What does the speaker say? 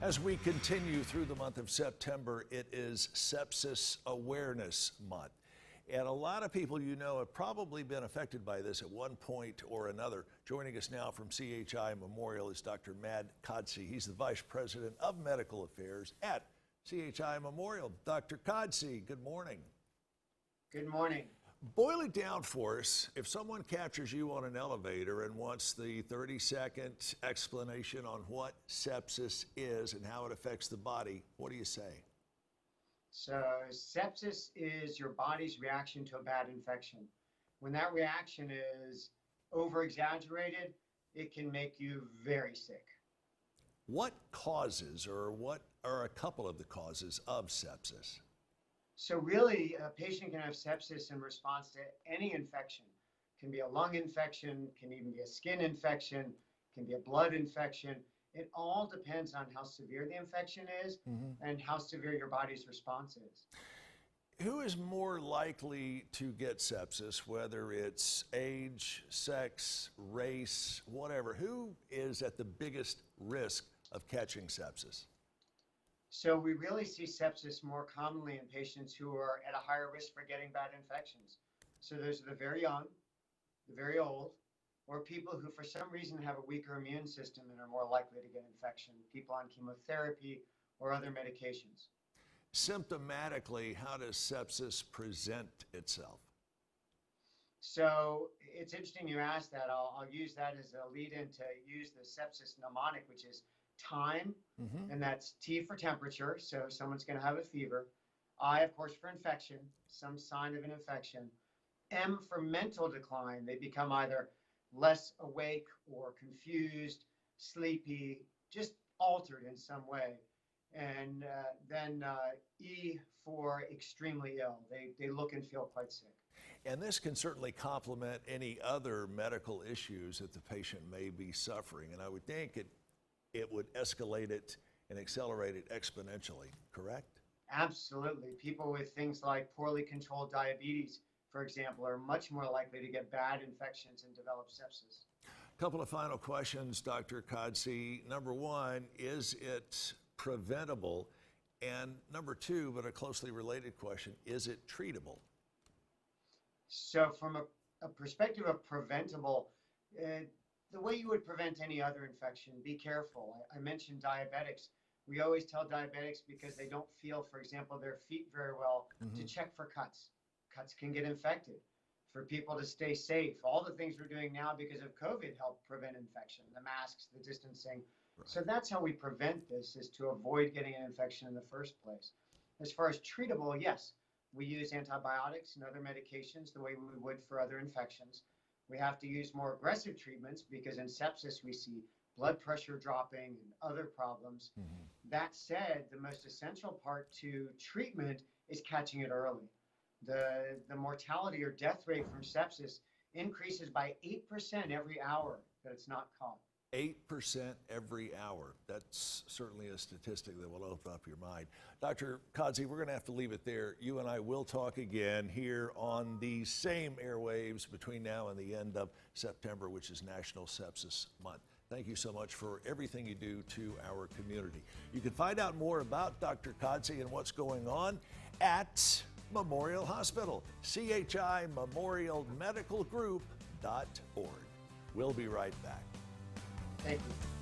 As we continue through the month of September, it is Sepsis Awareness Month. And a lot of people you know have probably been affected by this at one point or another. Joining us now from CHI Memorial is Dr. Kodsi. He's the Vice President of Medical Affairs at CHI Memorial. Dr. Kodsi, good morning. Good morning. Boil it down for us. If someone captures you on an elevator and wants the 30-second explanation on what sepsis is and how it affects the body, what do you say? So sepsis is your body's reaction to a bad infection. When that reaction is over-exaggerated, it can make you very sick. What causes, or what are a couple of the causes of sepsis? So really, a patient can have sepsis in response to any infection. It can be a lung infection, can even be a skin infection, can be a blood infection. It all depends on how severe the infection is and how severe your body's response is. Who is more likely to get sepsis, whether it's age, sex, race, whatever? Who is at the biggest risk of catching sepsis? So we really see sepsis more commonly in patients who are at a higher risk for getting bad infections. So those are the very young, the very old, or people who for some reason have a weaker immune system and are more likely to get infection, people on chemotherapy or other medications. Symptomatically, how does sepsis present itself? So it's interesting you asked that. I'll use that as a lead-in to use the sepsis mnemonic, which is time, and that's T for temperature, so someone's going to have a fever. I, of course, for infection, some sign of an infection. M for mental decline. They become either less awake or confused, sleepy, just altered in some way. And then E for extremely ill. They look and feel quite sick. And this can certainly complement any other medical issues that the patient may be suffering. And I would think it would escalate it and accelerate it exponentially, correct? Absolutely. People with things like poorly controlled diabetes, for example, are much more likely to get bad infections and develop sepsis. A couple of final questions, Dr. Kodsi. Number one, is it preventable? And number two, but a closely related question, is it treatable? So from a perspective of preventable, the way you would prevent any other infection, be careful. I mentioned diabetics. We always tell diabetics, because they don't feel, for example, their feet very well, to check for cuts. Cuts can get infected. For people to stay safe, all the things we're doing now because of COVID help prevent infection, the masks, the distancing. Right. So that's how we prevent this, is to avoid getting an infection in the first place. As far as treatable, yes, we use antibiotics and other medications the way we would for other infections. We have to use more aggressive treatments because in sepsis we see blood pressure dropping and other problems. That said, the most essential part to treatment is catching it early. The mortality or death rate from sepsis increases by 8% every hour that it's not caught. 8% every hour. That's certainly a statistic that will open up your mind. Dr. Kodsi, we're going to have to leave it there. You and I will talk again here on these same airwaves between now and the end of September, which is National Sepsis Month. Thank you so much for everything you do to our community. You can find out more about Dr. Kodsi and what's going on at Memorial Hospital, chimemorialmedicalgroup.org. We'll be right back. Thank you.